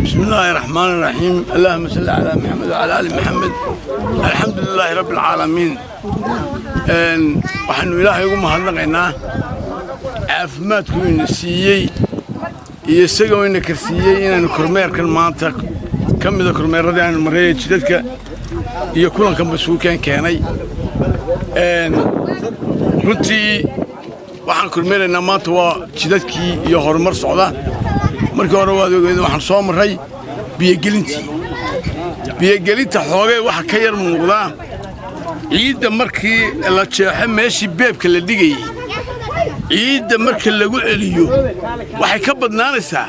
بسم الله الرحمن الرحيم. اللهم صل على محمد وعلى آل محمد. الحمد لله رب العالمين. وحنو إلهي يقوم هذا عافمات كوين سيي يسقوا إنك سيي إن كرمير كان مانتك كم إذا كرمير رضي عن المرية جدك يكون كم بسوكان كاني runtii waxaan kulmeeynaa maanta waa jidadkii iyo horumar socda markii hore waad ogeyd waxaan soo maray biyagelinta xoogay waxa ka yar muuqda ciidda markii la jeexay meeshii beebka la dhigay ciidda markii lagu celiyo waxay ka badnaanaysaa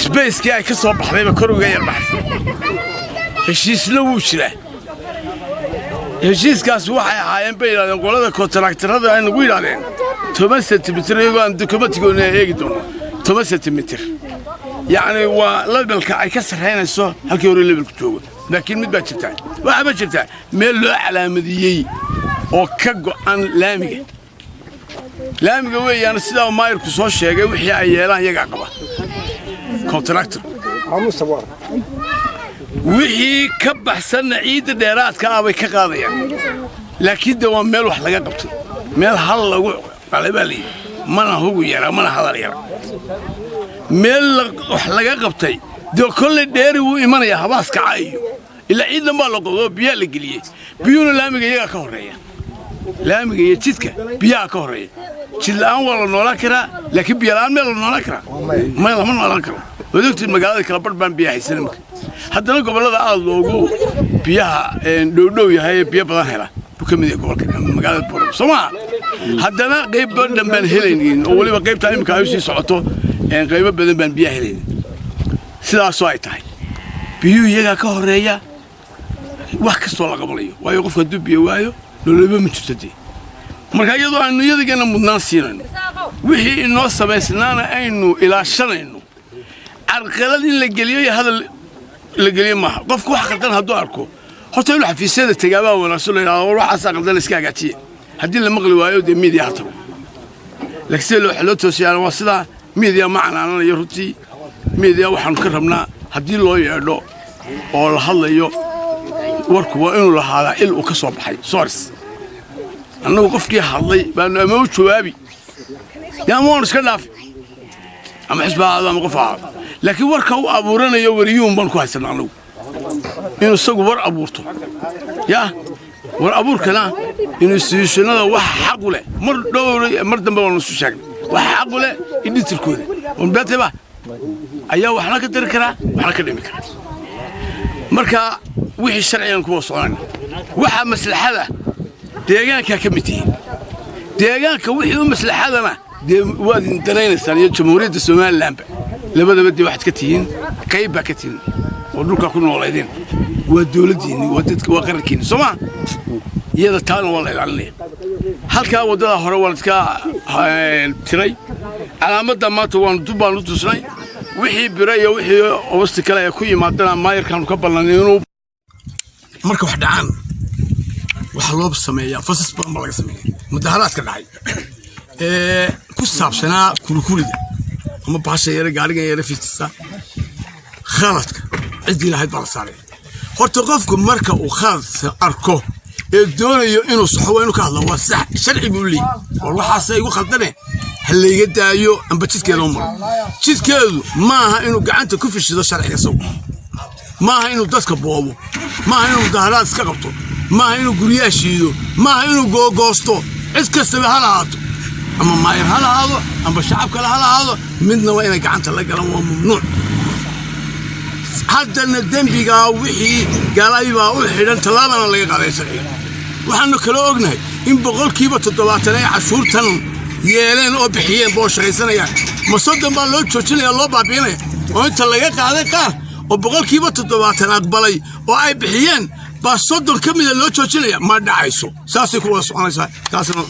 space-kii ay ka soo baxdayba kor uga yar baxay heshiisna wuu jiraa heshiiskaas waxay ahaayeen bay yiraahdeen qolada kontraktarada ay nagu yiraahdeen 10 sentimitir iyagoo aan dokumentigoona eegi doono 10 sentimitir yani waa levelka ay ka sareynayso halkii hore levelku joogo laakiin mid baa jirta waxa ba jirta meel loo calaamadiyay oo ka go'an laamiga weeyaan sida maayirku soo sheegay wixii ay yeelaan iyaga qaba kontraktor wixii ka baxsan ciidda dheeraadka ah bay ka qaadayaan laakiin de waa meel wax laga qabtay meel hal lagu qalabaalay mana hugu yara mana hadal yara meel wax laga qabtay de kolle dheeri uu imanaya habaaska caayo ilaa ciidna ma la qodo biyo la geliyay biyuna laamiga iyaga ka horeeya laamiga iyo jidka biyaha ka horeeya jid la'aan waa la noolaan karaa laakiin biyo la'aan meel la noolaan karaa ma lama noolaan karo wadogtii magaalada kala badbaan biyo haysan marka haddana gobolada aad loogu biyaha dhow yahay biyo badan hela bukamida gobolka magaalada Boorama Soomaa haddana qayb badan baan helaynin oo waliba qaybta imika ay sii socoto qayb badan baan biyo helaynin sidaas oo ay tahay biyo iyaga ka horeeya wax kastoo la qabanayo waayo qofka dubiyo waayo lolaba ma jirtay marka iyadoo aanu iyadana mudnaan siinayno wixii inoo sameysnaana aynu ilaashanayno arqalad in la geliyo hadal la geliyo ma qofku wax qaldan hadduu arko horta inuu xafiisyada tagaaba wanaagsan leeyahay waxa qaldan iska hagaajiye haddii la maqli waayo de media hata laakiin loo xalo toosiyaan waa sida media macnaana iyo runtii media waxaan ka rabnaa haddii loo yeedho oo la hadlayo warku waa inuu lahaada il uu ka soo baxay source annagu qofkii hadlay baan ama u jawaabi yaa moon iska dhaaf ama xisbaada ama qof aad laakiin warka uu abuuranayo wariyuun baan ku haysanaa anagu inuu isagu war abuurto yaa war abuurkana inuu institutionada wax xaq u leh mar dambe waan soo sheegnay wax xaq u leh editorkooda oo beetaba ayaa waxna ka dari karaa waxna ka dhimi karaa marka wixii sharciyan ku soconay waxa maslaxada deegaanka ka mid yihiin deegaanka wixii maslaxadana waad dareynaysaa iyo jamhuuriyadda Soomaaliland labadaba dii waxad ka tihiin qayb ba ka tihiin oo dhulka ku nooleedeen waa dawladdiina waa dadka waa qarankiina Soomaa iyada taan wala ilaalinay halka wadada hore waa iska tiray calaamadda maanta waan dubaan u tusnay wixii birayo wixii hoosta kale ay ku yimaadana maayirkan ka ballanay inuu marka wax dhacaan waxa loo sameeyaa fasas badan laga sameeyaa mudaharaadka dhacay ku saabsanaa kulkulida ama baasha yar gaariga yar fiitisa khaladka cidii lahayd baa saaray horta qofku marka uu khalad arko ee doonayo inuu saxo inuu ka hadlo waa sax sharci buu leeyahay waxa ay ugu khaldane halleeyga daayo amba jidkeeda u maro jidkeedu maaha inuu gacanta ku fishido sharciga soo maaha inuu dadka boobo maaha inuu mudaharaad iska qabto maaha inuu guriyaha shiido maaha inuu googoosto cid kastaba ha lahaato ama maayir ha lahaado amba shacabka ha lahaado midna waa inay gacanta la galaan waa mamnuuc haddana dembiga wixii galayba u xidhan talaabana laga qaaday sharciga waxaanu kala ognahay in boqolkiiba 70 ay cashuurtan yeeleen oo bixiyeen boo shaqaysanayaan ma soddon baa loo joojinaya loo baabiinaya oo inta laga qaaday qaar oo boqolkiiba 70 aqbalay oo ay bixiyeen baa soddon kamid loo joojinaya ma dhacayso saasay ku wada soconaysaa taasna